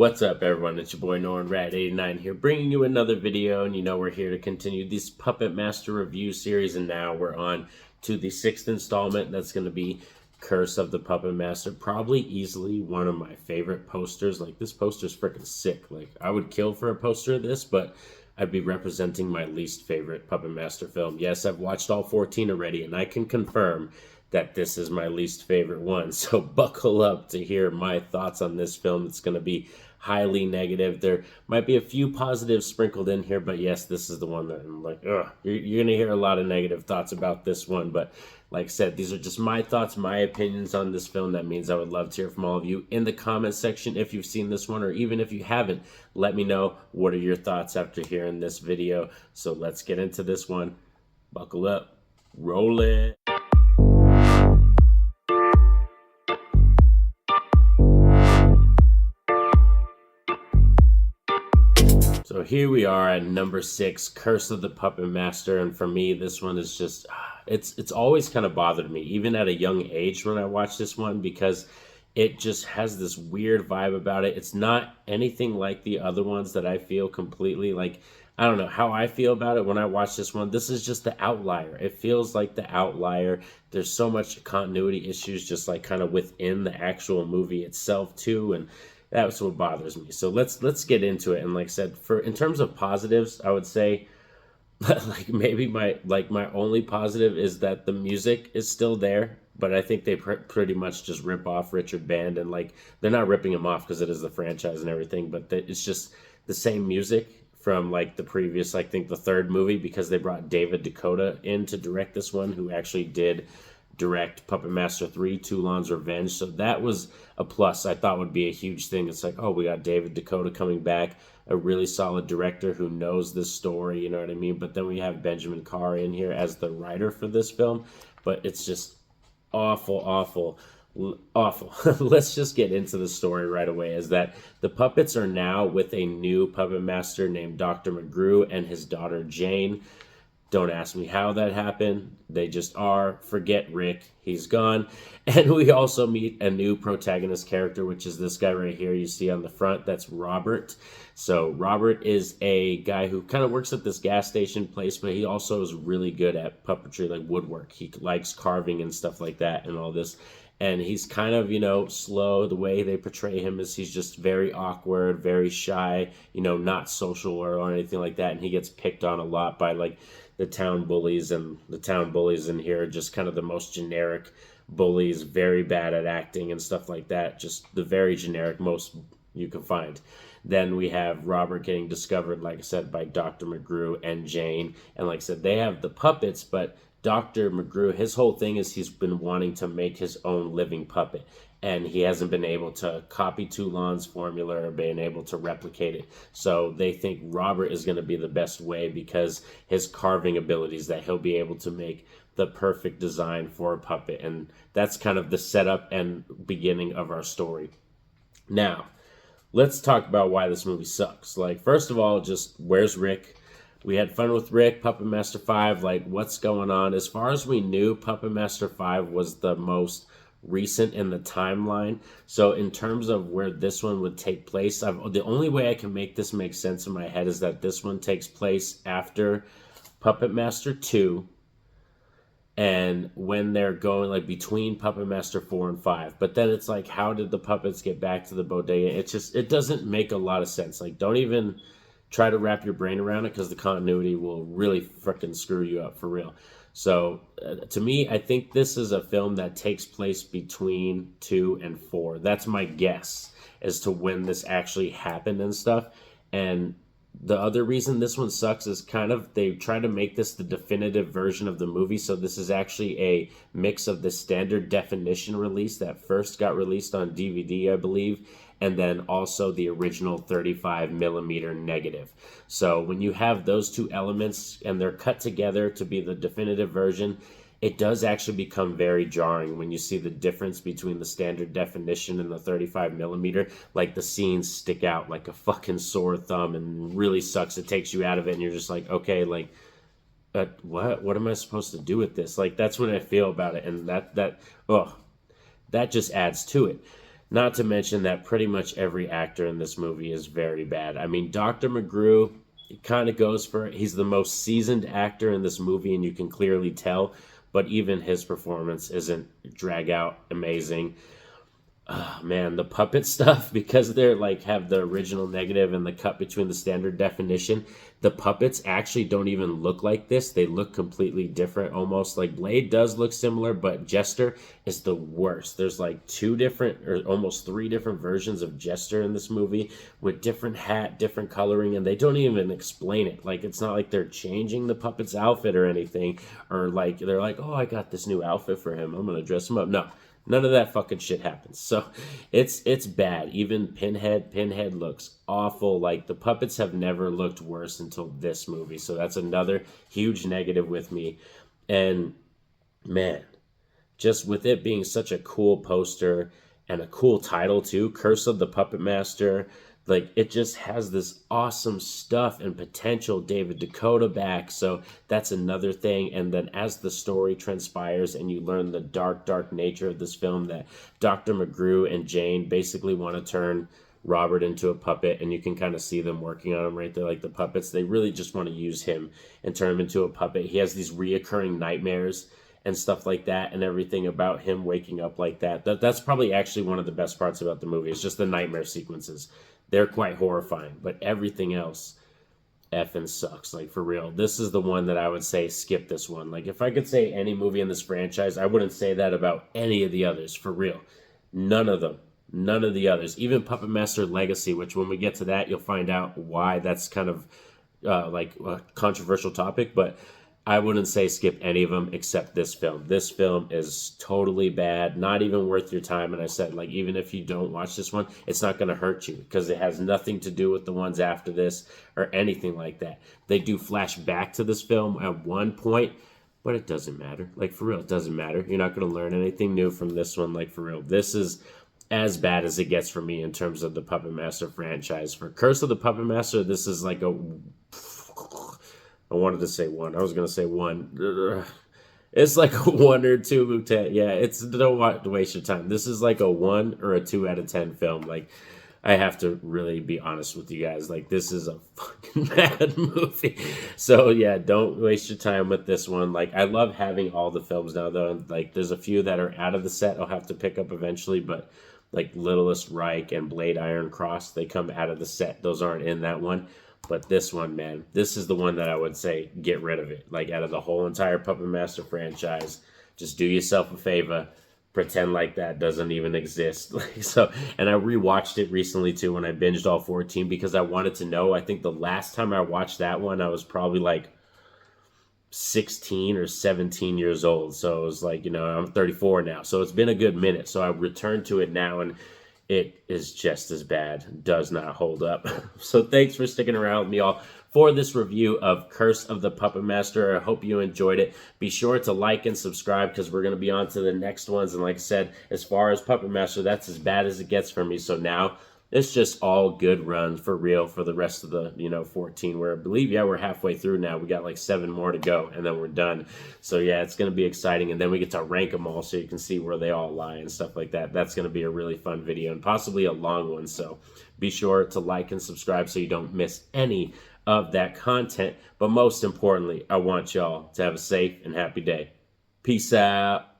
What's up, everyone? It's your boy Norn Radd89 here, bringing you another video, and we're here to continue this Puppet Master review series, and now we're on to the 6th installment. That's going to be Curse of the Puppet Master. Probably easily one of my favorite posters. Like, this poster's freaking sick. Like, I would kill for a poster of this, but I'd be representing my least favorite Puppet Master film. Yes, I've watched all 14 already, and I can confirm that this is my least favorite one. So buckle up to hear my thoughts on this film. It's going to be highly negative. There might be a few positives sprinkled in here, but yes, this is the one that I'm like, ugh. You're going to hear a lot of negative thoughts about this one. But like I said, these are just my thoughts, my opinions on this film. That means I would love to hear from all of you in the comment section if you've seen this one, or even if you haven't, let me know what are your thoughts after hearing this video. So let's get into this one. Buckle up. Roll it. So here we are at number 6, Curse of the Puppet Master, and for me, this one is just, it's always kind of bothered me, even at a young age when I watched this one, because it just has this weird vibe about it. It's not anything like the other ones that I feel completely, like, I don't know how I feel about it when I watch this one. This is just the outlier. It feels like the outlier. There's so much continuity issues just like kind of within the actual movie itself too, and that's what bothers me. So let's get into it. And like I said, in terms of positives, I would say like maybe my only positive is that the music is still there, but I think they pretty much just rip off Richard Band, and like they're not ripping him off because it is the franchise and everything, but it's just the same music from like the previous, I think the 3rd movie, because they brought David Dakota in to direct this one, who actually did direct Puppet Master 3, Toulon's Revenge. So that was a plus. I thought would be a huge thing. It's like, oh, we got David Dakota coming back, a really solid director who knows this story, you know what I mean? But then we have Benjamin Carr in here as the writer for this film, but it's just awful. Let's just get into the story right away. Is that the puppets are now with a new puppet master named Dr. McGrew and his daughter Jane. Don't ask me how that happened. They just are. Forget Rick. He's gone. And we also meet a new protagonist character, which is this guy right here you see on the front. That's Robert. So Robert is a guy who kind of works at this gas station place, but he also is really good at puppetry, like woodwork. He likes carving and stuff like that and all this. And he's kind of, slow. The way they portray him is he's just very awkward, very shy, not social or anything like that. And he gets picked on a lot by, like, the town bullies. And the town bullies in here are just kind of the most generic bullies, very bad at acting and stuff like that. Just the very generic most you can find. Then we have Robert getting discovered, like I said, by Dr. McGrew and Jane. And like I said, they have the puppets, but Dr. McGrew, his whole thing is he's been wanting to make his own living puppet, and he hasn't been able to copy Toulon's formula or been able to replicate it. So they think Robert is going to be the best way because his carving abilities, that he'll be able to make the perfect design for a puppet. And that's kind of the setup and beginning of our story. Now, let's talk about why this movie sucks. Like, first of all, just where's Rick? We had fun with Rick, Puppet Master 5, like, what's going on? As far as we knew, Puppet Master 5 was the most recent in the timeline. So in terms of where this one would take place, the only way I can make this make sense in my head is that this one takes place after Puppet Master 2, and when they're going, like, between Puppet Master 4 and 5. But then it's like, how did the puppets get back to the bodega? It doesn't make a lot of sense. Like, don't even try to wrap your brain around it, because the continuity will really freaking screw you up for real. So to me, I think this is a film that takes place between 2 and 4. That's my guess as to when this actually happened and stuff. And the other reason this one sucks is kind of they try to make this the definitive version of the movie. So this is actually a mix of the standard definition release that first got released on DVD, I believe, and then also the original 35 millimeter negative. So when you have those two elements and they're cut together to be the definitive version, it does actually become very jarring when you see the difference between the standard definition and the 35 millimeter. Like, the scenes stick out like a fucking sore thumb and really sucks. It takes you out of it and you're just like, okay, like, what am I supposed to do with this? Like, that's what I feel about it. And that just adds to it. Not to mention that pretty much every actor in this movie is very bad. I mean, Dr. McGrew, it kind of goes for it. He's the most seasoned actor in this movie, and you can clearly tell, but even his performance isn't drag out amazing. Oh, man, the puppet stuff, because they're like have the original negative and the cut between the standard definition, the puppets actually don't even look like this. They look completely different, almost like Blade does look similar, but Jester is the worst. There's like two different or almost three different versions of Jester in this movie with different hat, different coloring, and they don't even explain it. Like, it's not like they're changing the puppet's outfit or anything, or like they're like, oh, I got this new outfit for him, I'm gonna dress him up. No, none of that fucking shit happens. So it's bad. Even Pinhead looks awful. Like, the puppets have never looked worse until this movie. So that's another huge negative with me. And man, just with it being such a cool poster and a cool title too, Curse of the Puppet Master, like, it just has this awesome stuff and potential. David Dakota back, so that's another thing. And then as the story transpires and you learn the dark nature of this film, that Dr. McGrew and Jane basically want to turn Robert into a puppet, and you can kind of see them working on him right there, like the puppets. They really just want to use him and turn him into a puppet. He has these reoccurring nightmares and stuff like that, and everything about him waking up like that's probably actually one of the best parts about the movie. It's just the nightmare sequences. They're quite horrifying, but everything else effing sucks. Like, for real, this is the one that I would say skip this one. Like, if I could say any movie in this franchise, I wouldn't say that about any of the others, for real. None of them. None of the others. Even Puppet Master Legacy, which when we get to that, you'll find out why that's kind of like a controversial topic, but I wouldn't say skip any of them except this film. This film is totally bad, not even worth your time. And I said, like, even if you don't watch this one, it's not going to hurt you because it has nothing to do with the ones after this or anything like that. They do flash back to this film at one point, but it doesn't matter. Like, for real, it doesn't matter. You're not going to learn anything new from this one. Like, for real, this is as bad as it gets for me in terms of the Puppet Master franchise. For Curse of the Puppet Master, this is like a... I wanted to say one. I was going to say one. It's like a 1 or 2 10. Yeah, it's don't waste your time. This is like a 1 or a 2 out of 10 film. Like, I have to really be honest with you guys. Like, this is a fucking bad movie. So yeah, don't waste your time with this one. Like, I love having all the films now, though. Like, there's a few that are out of the set I'll have to pick up eventually, but like Littlest Reich and Blade Iron Cross, they come out of the set. Those aren't in that one. But this one, man, this is the one that I would say get rid of it. Like, out of the whole entire Puppet Master franchise, just do yourself a favor, pretend like that doesn't even exist. Like, so, and I rewatched it recently too when I binged all 14 because I wanted to know. I think the last time I watched that one, I was probably like 16 or 17 years old. So it was like, I'm 34 now. So it's been a good minute. So I returned to it now, and it is just as bad. Does not hold up. So thanks for sticking around with me all for this review of Curse of the Puppet Master. I hope you enjoyed it. Be sure to like and subscribe because we're going to be on to the next ones. And like I said, as far as Puppet Master, that's as bad as it gets for me. So now it's just all good runs for real for the rest of the 14. Where I believe, yeah, we're halfway through now. We got like 7 more to go, and then we're done. So yeah, it's going to be exciting, and then we get to rank them all so you can see where they all lie and stuff like that. That's going to be a really fun video and possibly a long one. So be sure to like and subscribe so you don't miss any of that content. But most importantly, I want y'all to have a safe and happy day. Peace out.